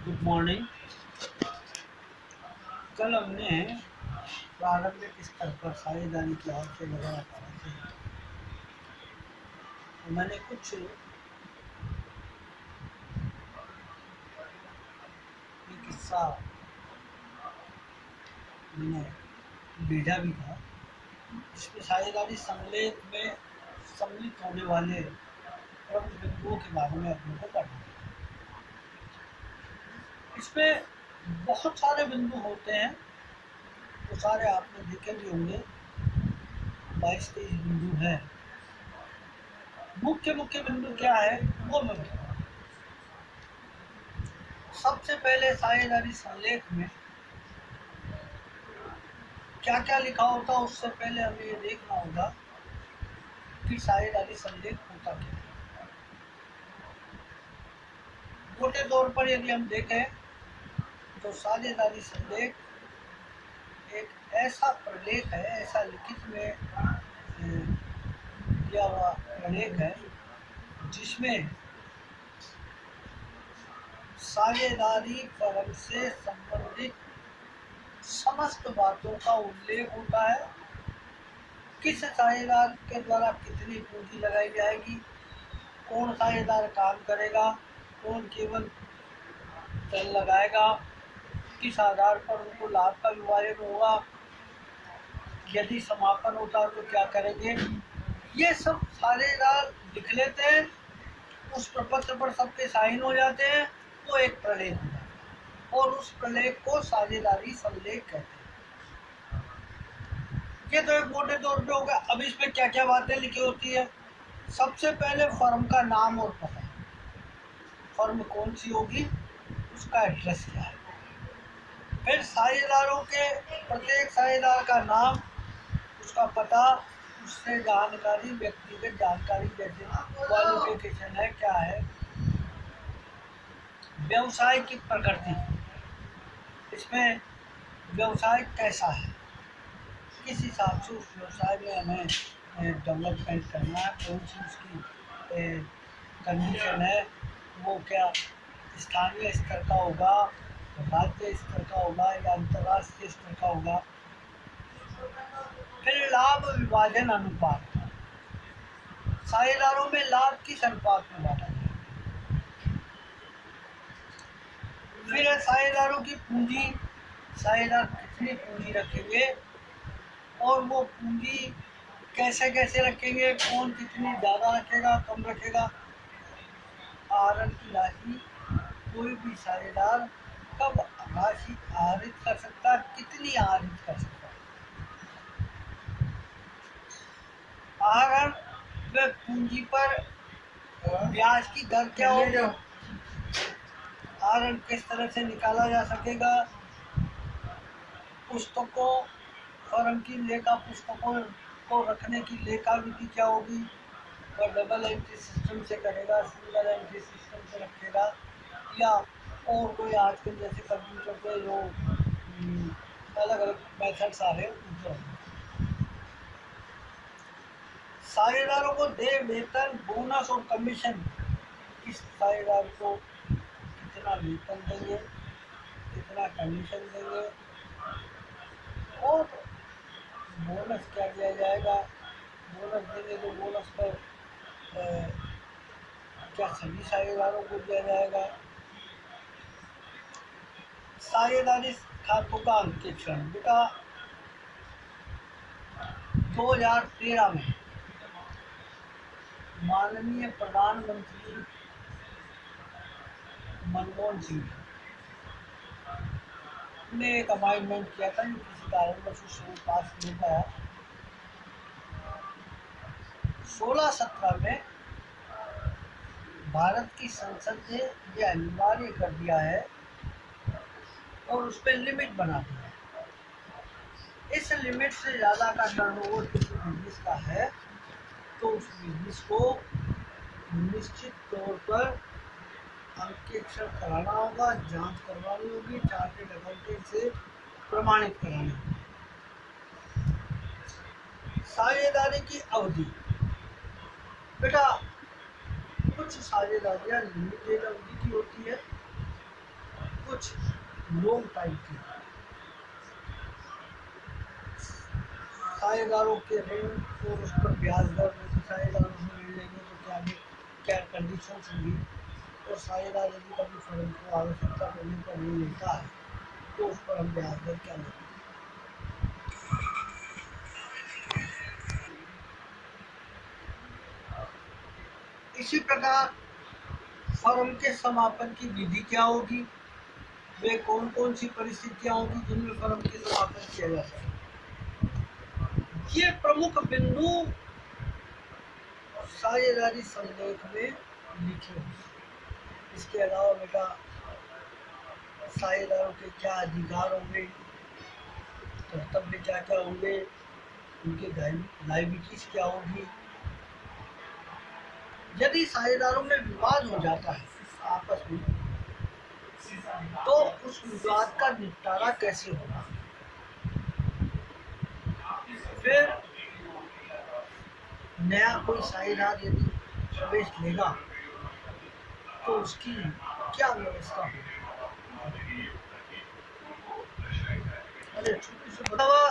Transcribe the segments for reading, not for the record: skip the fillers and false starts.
Good morning. कल हमने प्रारंभिक स्तर पर साझेदारी की ओर से लगाया था। तो मैंने कुछ ये किस्सा मैंने भेजा भी था, जिसमें साझेदारी सम्मेलन में सम्मिलित होने वाले प्रमुख बिंदुओं के बारे में अपने को पढ़ना है। इसमें बहुत सारे बिंदु होते हैं, वो सारे आपने देखे भी होंगे। 22-23 बिंदु हैं। मुख्य बिंदु क्या है वो मैं बताऊँ। सबसे पहले साझेदारी संलेख में क्या क्या लिखा होता है, उससे पहले हमें ये देखना होगा कि साझेदारी संलेख होता क्या है। मोटे तौर पर यदि हम देखें तो साझेदारी संलेख एक ऐसा प्रलेख है, ऐसा लिखित में दिया हुआ प्रलेख है जिसमें साझेदारी फर्म से संबंधित समस्त बातों का उल्लेख होता है। किस साझेदार के द्वारा कितनी पूंजी लगाई जाएगी, कौन साझेदार काम करेगा, कौन केवल दल लगाएगा, किस आधार पर उनको लाभ का विभाजन होगा, यदि समापन होता है तो क्या करेंगे, ये सब साझेदार लिख लेते हैं। उस प्रपत्र पर सबके साइन हो जाते हैं, तो एक प्रलेख हो जाता है और उस प्रलेख को साझेदारी संलेख कहते हैं। ये तो एक मोटे तौर पे हो गया। अब इसमें क्या क्या बातें लिखी होती है। सबसे पहले फर्म का नाम और पता, फर्म कौन सी होगी, उसका एड्रेस क्या है। फिर साझेदारों के प्रत्येक साझेदार का नाम, उसका पता, उससे जानकारी, व्यक्तिगत जानकारी जैसे क्वालिफिकेशन है क्या है, व्यवसाय की प्रकृति, इसमें व्यवसाय कैसा है, किस हिसाब से उस व्यवसाय में हमें डेवलपमेंट करना है, कौन सी उसकी कंडीशन है, वो क्या स्थानीय स्तर का होगा, राज्य स्तर का होगा या अंतर्राष्ट्रीय स्तर का होगा। फिर लाभ विभाजन अनुपात, साझेदारों में लाभ किस अनुपात में बांटा जाए। फिर साझेदारों की पूंजी, साझेदार कितनी पूंजी रखेंगे और वो पूंजी कैसे कैसे रखेंगे, कौन कितनी ज़्यादा रखेगा, कम रखेगा। आहरण की राशि, कोई भी साझेदार कब राशि आहरित कर सकता है, कितनी आहरित कर सकता है। आहरण व पूंजी पर ब्याज की दर क्या होगी, आहरण किस तरह से निकाला जा सकेगा, पुस्तकों, फर्म की लेखा पुस्तकों को रखने की लेखा विधि क्या होगी, वह डबल एंट्री सिस्टम से करेगा, सिंगल एंट्री सिस्टम से रखेगा, या और कोई आजकल जैसे कंप्यूटर पे जो अलग अलग मेथड्स आ रहे हैं उनको। साझेदारों को दे वेतन, बोनस और कमीशन, किस साझेदार को कितना वेतन देंगे, कितना कमीशन देंगे और बोनस क्या दिया जाएगा। बोनस देंगे तो बोनस पर क्या सभी साझेदारों को दिया जाएगा। साझेदारी खातों का अंकेक्षण, बेटा 2013 में माननीय प्रधानमंत्री मनमोहन सिंह ने एक अमाइंडमेंट किया था, किसी कारणवश उससे पास नहीं पाया। 16-17 में भारत की संसद ने यह अनिवार्य कर दिया है और उस पर लिमिट बना दिया है। इस लिमिट से ज़्यादा का टर्नओवर किसी बिजनेस का है तो उस बिजनेस को निश्चित तौर पर अंकेक्षण कराना होगा, जांच करवानी होगी, चार्टेड अकाउंटेंट से प्रमाणित करानी होगी। साझेदारी की अवधि, बेटा कुछ साझेदारियाँ लिमिटेड अवधि की होती है कुछ लोन टाइप की साझेदारों के ऋण और उस पर ब्याज दर में साझेदारों से ऋण लेंगे तो क्या कंडीशन होंगी, और साझेदार यदि कभी फर्म को आवश्यकता पड़ने पर ऋण लेता है तो उस पर हम ब्याज दर क्या लेंगे। इसी प्रकार फर्म के समापन की विधि क्या होगी, वे कौन कौन सी परिस्थितियां होगी जिनमें फर्म के समापन किया जा सकता है। ये प्रमुख बिंदु साझेदारी संलेख में लिखे हैं। इसके अलावा बेटा साझेदारों के क्या अधिकार होंगे, कर्तव्य क्या क्या होंगे, उनके लाइबिलिटीज क्या होगी। यदि साझेदारों में विवाद हो जाता है आपस में तो उस विवाद का निपटारा कैसे होगा। फिर नया कोई साझेदार यदि प्रवेश लेगा तो उसकी क्या व्यवस्था होगी। अरे छोटी सी बतावा,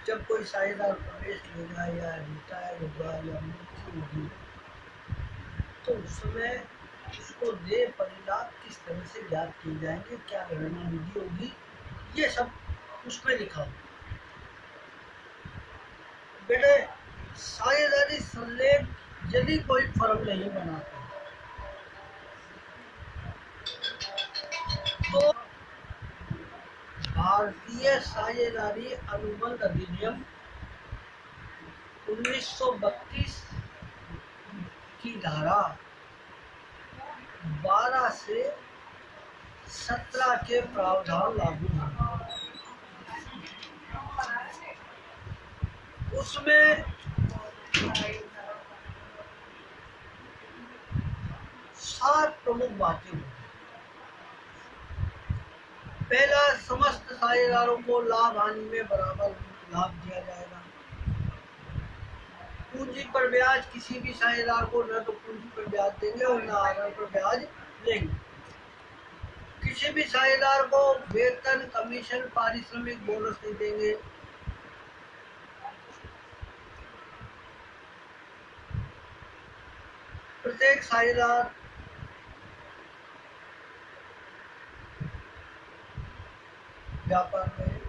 जब कोई साझेदार प्रवेश लेगा या रिटायर होगा या मृत्यु होगी तो उस समय उसको देय परिलाभ किस तरह से ज्ञात किए जाएंगे, क्या गणना विधि होगी, ये सब उसमें लिखा होगा। बेटे साझेदारी संलेख यदि कोई फर्म नहीं बनाता तो भारतीय साझेदारी अनुबंध अधिनियम 1932 की धारा 12 से 17 के प्रावधान लागू हैं। उसमें 7 प्रमुख बातें हैं। पहला, समस्त साझेदारों को लाभ हानि में बराबर लाभ दिया जाएगा। पूंजी पर ब्याज किसी भी साझेदार को न तो पूंजी पर ब्याज देंगे और न आधार पर ब्याज लेंगे। किसी भी साझेदार को वेतन, कमीशन, पारिश्रमिक, बोनस नहीं देंगे। प्रत्येक साझेदार व्यापार में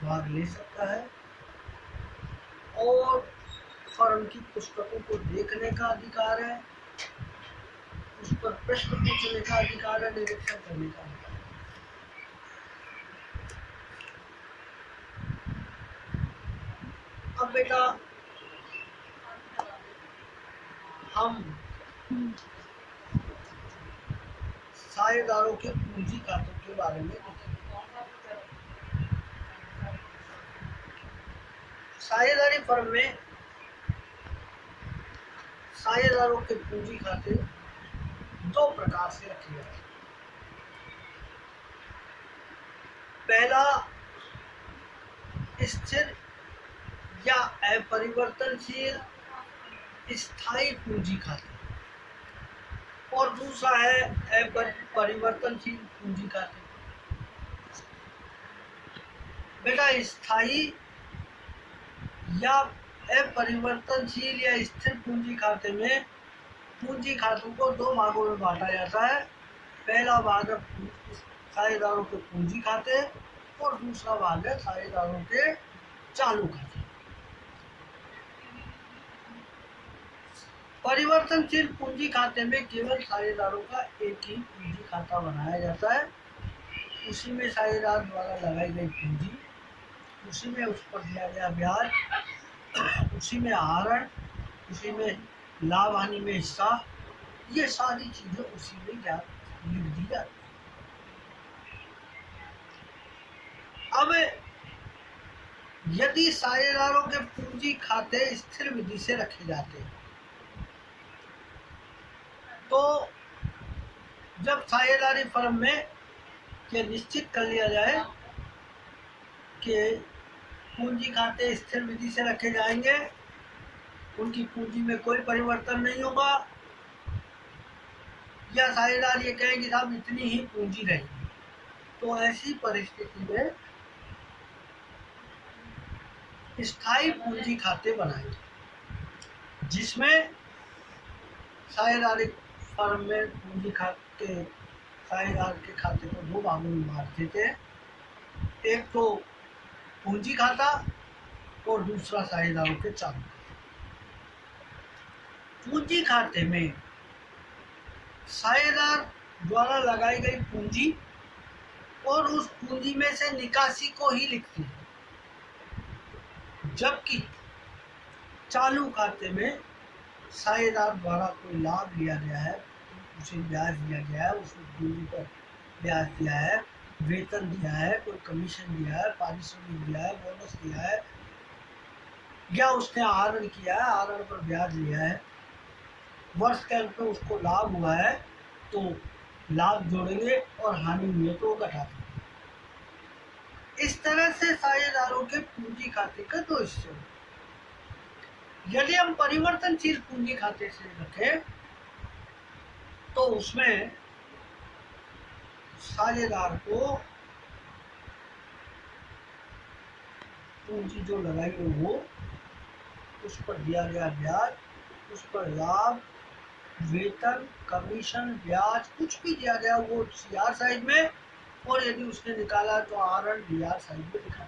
भाग ले सकता है और फर्म की पुस्तकों को देखने का अधिकार है, उस पर प्रश्न पूछने का अधिकार है, निरीक्षण करने का अधिकार है। अब बेटा हम साझेदारों के पूंजी खातों के बारे में देखेंगे। साझेदारी फर्म में साझेदारों के पूंजी खाते 2 प्रकार से रखे जाते हैं। पहला, स्थिर या अपरिवर्तनशील स्थायी पूंजी खाते और दूसरा है अपरिवर्तनशील पूंजी खाते। बेटा स्थायी या अपरिवर्तनशील या स्थिर पूंजी खाते में पूंजी खातों को 2 भागों में बांटा जाता है। पहला भाग है साझेदारों के पूंजी खाते और दूसरा भाग है साझेदारों के चालू खाते। परिवर्तनशील पूंजी खाते में केवल साझेदारों का एक ही पूंजी खाता बनाया जाता है। उसी में साझेदार द्वारा लगाई गई पूंजी, उसी में उस पर दिया गया ब्याज, उसी में आहरण, उसी में लाभ हानि में हिस्सा, ये सारी चीजें उसी में लिख दी जाती है। अब यदि साझेदारों के पूंजी खाते स्थिर विधि से रखे जाते हैं तो जब साझेदारी फर्म में ये निश्चित कर लिया जाए कि पूंजी खाते स्थिर विधि से रखे जाएंगे, उनकी पूंजी में कोई परिवर्तन नहीं होगा, या साझेदार ये कहें कि साहब इतनी ही पूंजी रहेगी, तो ऐसी परिस्थिति में स्थायी पूंजी खाते बनाएंगे जिसमें साझेदारी फर्म में पूंजी खाते साझेदार के खाते को दो भागों में बांट देते हैं, एक तो पूंजी खाता और दूसरा साझेदारों के चालू। पूंजी खाते में साझेदार द्वारा लगाई गई पूंजी और उस पूंजी में से निकासी को ही लिखते हैं, जबकि चालू खाते में साझेदार द्वारा कोई लाभ लिया गया है, उसे ब्याज दिया गया है, उस पूंजी पर ब्याज दिया है, वेतन दिया है, कोई कमीशन दिया है, पारिश्रमिक दिया है, बोनस दिया है, या उसने आहरण किया है, आहरण पर ब्याज लिया है, वर्ष के अंत में उसको लाभ हुआ है तो लाभ जोड़ेंगे और हानि हुई है तो वो घटा देंगे। इस तरह से साझेदारों के पूंजी खाते का दो हिस्से होते। यदि हम परिवर्तनशील पूंजी खाते से रखें तो उसमें साझेदार को पूंजी जो लगाई है वो, उस पर दिया गया ब्याज, उस पर लाभ, वेतन, कमीशन, ब्याज कुछ भी दिया गया वो सीआर साइड में, और यदि उसने निकाला तो आहरण बीआर साइड में दिखा।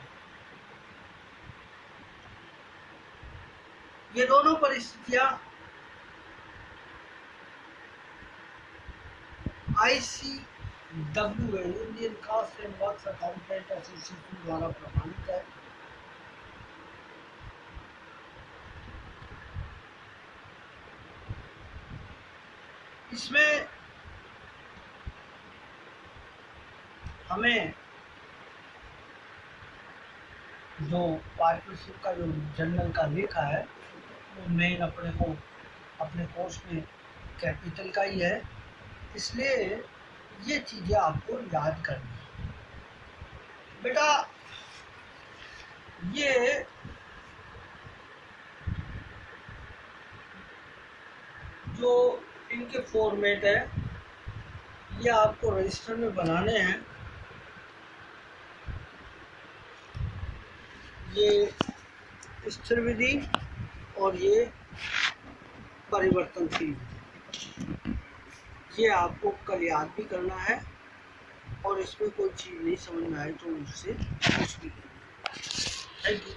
ये दोनों परिस्थितियां ICW Indian cost and works accountant association द्वारा प्रमाणित है। इसमें हमें जो पार्टनरशिप का जो जनरल का लेखा है वो मेन अपने कोर्स में कैपिटल का ही है, इसलिए ये चीज़ें आपको याद करनी है। बेटा ये जो इनके फॉर्मेट है ये आपको रजिस्टर में बनाने हैं। ये स्थिर विधि और ये परिवर्तनशील, ये आपको कल याद भी करना है, और इसमें कोई चीज़ नहीं समझ में आए तो मुझसे पूछ भी। Thank you.